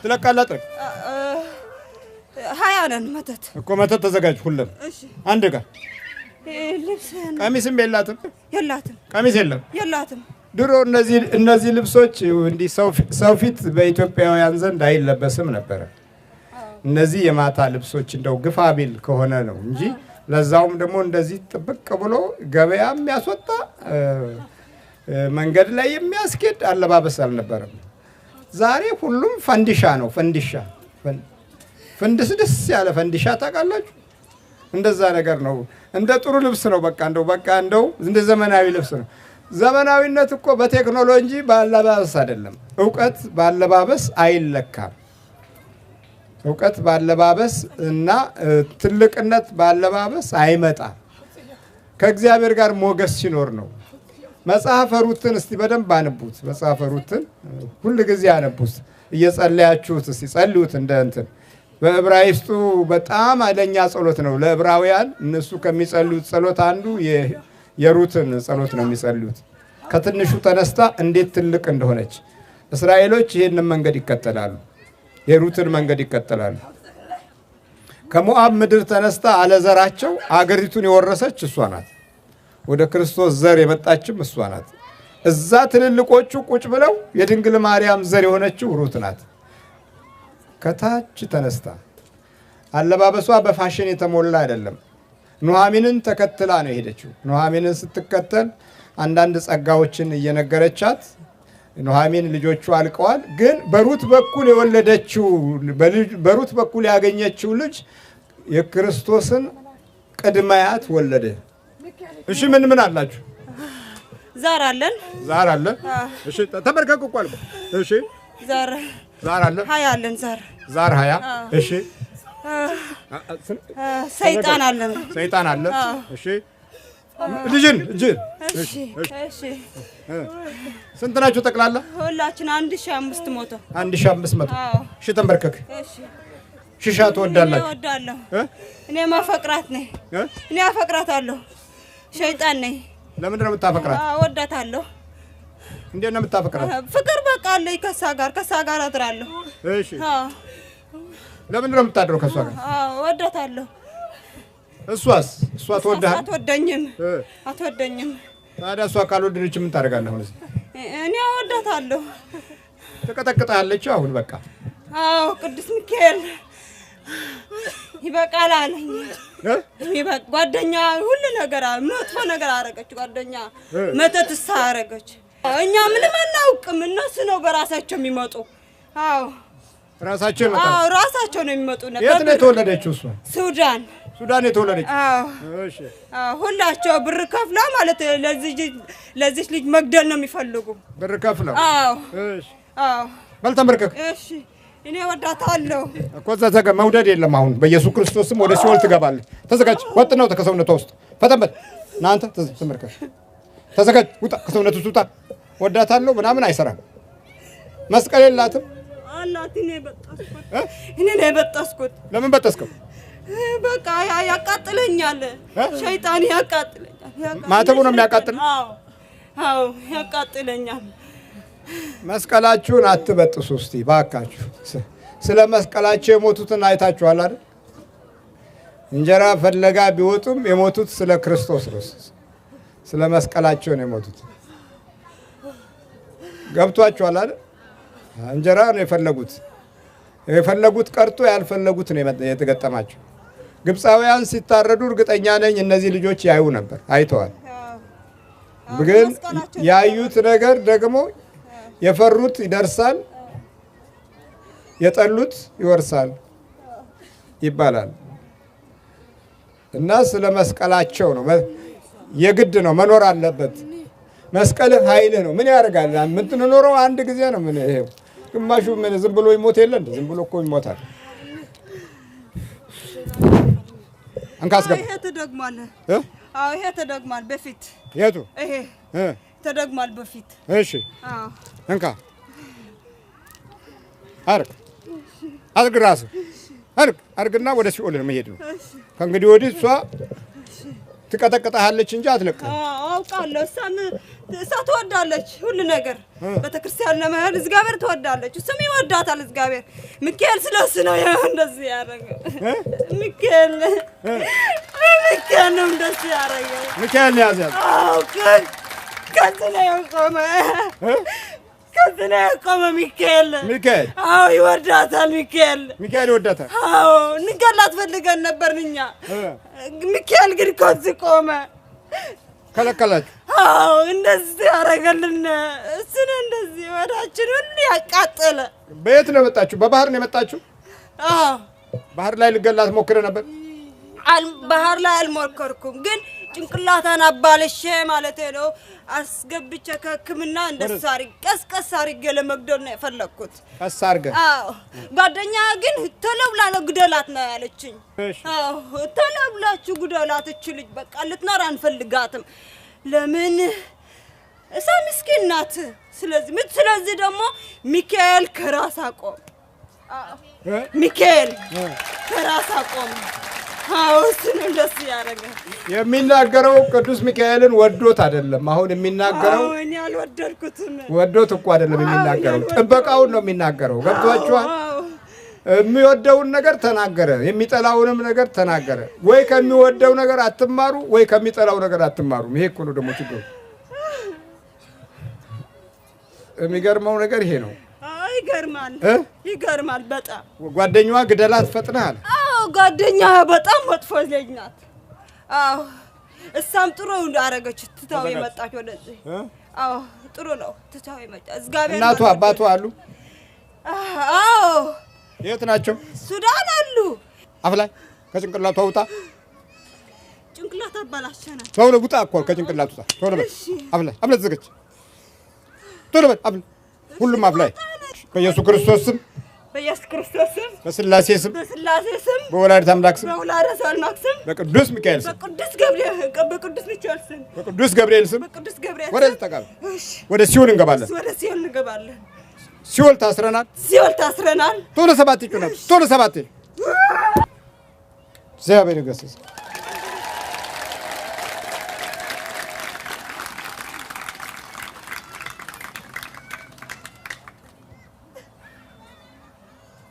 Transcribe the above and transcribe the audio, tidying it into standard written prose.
ትለቃለህ ሀያ ነን መተት እኮ መተት ተዘጋጅ ሁሉም አንድ ጋር ልብስህን ቀሚስም የላትም ቀሚስ የላትም ድሮ እነዚህ ልብሶች እንዲህ ሰው ፊት በኢትዮጵያውያን ዘንድ አይለበስም ነበር እነዚህ የማታ ልብሶች እንደው ግፋ ቢል ከሆነ ነው እንጂ ለዛውም ደግሞ እንደዚህ ጥብቅ ብሎ ገበያ የሚያስወጣ መንገድ ላይ የሚያስኬድ አለባበስ አልነበረም ዛሬ ሁሉም ፈንዲሻ ነው ፈንድስድስ ያለ ፈንዲሻ ታውቃላችሁ እንደዛ ነገር ነው እንደ ጥሩ ልብስ ነው በቃ እንደው እንደ ዘመናዊ ልብስ ነው ዘመናዊነት እኮ በቴክኖሎጂ ባለባበስ አይደለም ዕውቀት ባለባበስ አይለካም ዕውቀት ባለባበስ እና ትልቅነት ባለባበስ አይመጣም ከእግዚአብሔር ጋር ሞገስ ሲኖር ነው መጽሐፈ ሩትን እስቲ በደንብ አንቡት መጽሐፈ ሩትን ሁሉ ጊዜ አንቡት እየጸለያችሁት እስቲ ጸልዩት እንደ እንትን በዕብራይስጡ በጣም አለኛ ጸሎት ነው ለዕብራውያን እነሱ ከሚጸልዩት ጸሎት አንዱ የሩትን ጸሎት ነው የሚጸልዩት ከትንሹ ተነስታ እንዴት ትልቅ እንደሆነች እስራኤሎች ይሄንን መንገድ ይከተላሉ የሩትን መንገድ ይከተላሉ ከሞዓብ ምድር ተነስታ አለዘራቸው አገሪቱን የወረሰች እሷ ናት ወደ ክርስቶስ ዘር የመጣችም እሷ ናት እዛ ትልልቆቹ ቁጭ ብለው የድንግል ማርያም ዘር የሆነችው ሩት ናት ከታች ተነስታ አለባበሷ በፋሽን የተሞላ አይደለም ኑሃሚንን ተከትላ ነው የሄደችው ኑሃሚንን ስትከተል አንዳንድ ጸጋዎችን እየነገረቻት ኑሃሚን ልጆቹ አልቀዋል ግን በሩት በኩል የወለደችው በሩት በኩል ያገኘችው ልጅ የክርስቶስን ቅድማያት ወለደ እሺ ምን አላችሁ ዛር አለን እሺ ተበርከኩ ቋል እሺ ዛር አለ ሀያ አለን ዛር ሀያ እሺ ሰይጣን አለ እሺ ልጅን እሺ ስንት ናችሁ ጠቅላላ ሁላችን 1500 እሺ ተንበርከክ ሽሻ ትወዳላችሁ እወዳለሁ እኔ ማፈቅራት ነኝ እኔ አፈቅራታለሁ ሸይጣን ነኝ ለምንድን ነው የምታፈቅራት እወዳታለሁ እንዴት ነው የምታፈቅራት ፍቅር በቃ አለኝ ከሳ ጋር አድራለሁ እሺ ለምንድን ነው የምታድረው ከሷ ጋር እወዳታለሁ እሷ ትወዳለች አትወደኝም ታዲያ እሷ ካልወደደች ምን ታደርጋለህ አሁን እኔ እወዳታለሁ ተቀጠቅጣለች አሁን በቃ ቅዱስ ሚካኤል ይበቃል አለኝ ጓደኛ ሁሉ ነገር መጥፎ ነገር አረገች ጓደኛ መተት ሳረገች እኛ ምንም አናውቅም እነሱ ነው በራሳቸው የሚመጡ ራሳቸው ነው የሚመጡ ነበር የት ነው የተወለደችው እሷ ሱዳን የተወለደች እሺ ሁላቸው ብር ከፍለው ማለት ለዚህ ልጅ መግደል ነው የሚፈልጉ ብር ከፍለው እሺ በልተመርከክ እሺ እኔ ወዳታለሁ እኮ ዘዘገ መውደድ የለም አሁን በኢየሱስ ክርስቶስም ወደ ሲኦል ትገባለህ ተዘጋጅ ወጥ ነው ከሰውነቷ ውስጥ ፈተንበል እናንተ ተመርከክ ተዘጋጅ ውጣ ከሰውነቱ ውጣ ወዳታለሁ ምናምን አይሰራም መስቀል የላትም አላት እኔ በጣስኩት ለምን በጣስከው በቃ ያቃጥለኛል ሸይጣን ያቃጥለኛል ማተቡ ነው የሚያቃጥል ያቃጥለኛል መስቀላችሁን አትበጥሱ እስቲ ባካችሁ ስለ መስቀላቸው የሞቱትን አይታችኋል አይደል እንጀራ ፈለጋ ቢወጡም የሞቱት ስለ ክርስቶስ ነው ስለ መስቀላቸው ነው የሞቱት ገብቷችኋል አይደል እንጀራ ነው የፈለጉት ቀርቶ ያልፈለጉት ነው የተገጠማቸው ግብፃውያን ሲታረዱ እርግጠኛ ነኝ እነዚህ ልጆች ያዩ ነበር አይተዋል ግን ያዩት ነገር ደግሞ የፈሩት ይደርሳል የጠሉት ይወርሳል ይባላል እና ስለ መስቀላቸው ነው የግድ ነው መኖር አለበት መስቀል ኃይል ነው ምን ያደርጋል የምትኖረው አንድ ጊዜ ነው ምን ይሄ ግማሹ ምን ዝም ብሎ ይሞት የለ እንዴ ዝም ብሎ እኮ ይሞታል አንካስገባ ይሄ ተደግሟል ይሄ ተደግሟል በፊት የቱ ይሄ ተደግሟል በፊት እሺ እንካ አርግ ራስ አርግና ወደ ሲኦል ነው መሄድ ነው ከእንግዲህ ወዲህ እሷ ትቀጠቅጣለች እንጂ አትለቅም አውቃለሁ እሷ ትወዳለች ሁሉ ነገር ቤተክርስቲያን ለመሄድ እግዚአብሔር ትወዳለች። እሱም ይወዳታል እግዚአብሔር። ሚካኤል ስለሱ ነው እንደዚህ ያደረገው። ሚካኤል ነው እንደዚህ ያደረገው። ሚካኤል ያዛት። አዎ ከዚህ ነው የቆመ ሚካኤል። አዎ ይወዳታል ሚካኤል ይወዳታል። አዎ እንገላት ፈልገን ነበር እኛ። ሚካኤል ግን ከዚህ ቆመ። ከለከላችሁ? አዎ እንደዚህ ያደረገልን እሱ ነው። እንደዚህ ወዳችን ሁሉ ያቃጠለ። በየት ነው የመጣችሁ? በባህር ነው የመጣችሁ? አዎ ባህር ላይ ልገላት ሞክረ ነበር? ባህር ላይ አልሞከርኩም፣ ግን ጭንቅላታን አባለሽ ማለት ነው አስገብቼ ከሕክምና እንደሱ ቀስቀስ አድርጌ ለመግደል ነው የፈለኩት። ቀስ አድርገህ? አዎ። ጓደኛ ግን ቶሎ ብላ ግደላት ነው ያለችኝ። አዎ ቶሎ ብላችሁ ግደላት እች ልጅ በቃ ልትኖር አንፈልጋትም። ለምን? እሷ ምስኪን ናት። ስለዚህ ደግሞ ሚካኤል ከራስ አቆም። ሚካኤል ከራስ አቆም። አዎ እሱ ነው እንደሱ ያደረገው። የሚናገረው ቅዱስ ሚካኤልን ወዶት አይደለም። አሁን የሚናገረው እኔ አልወደድኩትም። ወዶት እኮ አይደለም የሚናገረው፣ ጥበቃውን ነው የሚናገረው። ገብቷችኋል? የሚወደውን ነገር ተናገረ፣ የሚጠላውንም ነገር ተናገረ። ወይ ከሚወደው ነገር አትማሩ፣ ወይ ከሚጠላው ነገር አትማሩ። ይሄ እኮ ነው ደግሞ ችግሩ። የሚገርመው ነገር ይሄ ነው። ይገርማል በጣም። ጓደኛዋ ግደላት ፈጥነሃል? አዎ ጓደኛ በጣም መጥፎ ልጅ ናት። አዎ እሷም ጥሩ እንዳረገች ትታው የመጣች ወደዚህ። አዎ ጥሩ ነው ትታው የመጣች። እግዚአብሔር እናቱ አባቱ አሉ? አዎ። የት ናቸው? ሱዳን አሉ። አፍ ላይ ከጭንቅላቱ አውጣ። ጭንቅላት አባላሸና ቶሎ ውጣ እኮ ከጭንቅላቱ ውጣ። ቶሎ በል። አፍ ላይ ተዘጋጅ። ቶሎ በል። አፍ ሁሉም አፍ ላይ በኢየሱስ ክርስቶስ ስም፣ በስላሴ ስም፣ በወላዲተ አምላክ ስም፣ በቅዱስ ሚካኤል ስም፣ በቅዱስ ገብርኤል ስም ወደዚህ ተቃበል። ወደ ሲኦል እንገባለን። ሲኦል ታስረናል። ቶሎ ሰባት ይጩናል። ቶሎ ሰባት እግዚአብሔር ይገስጽ።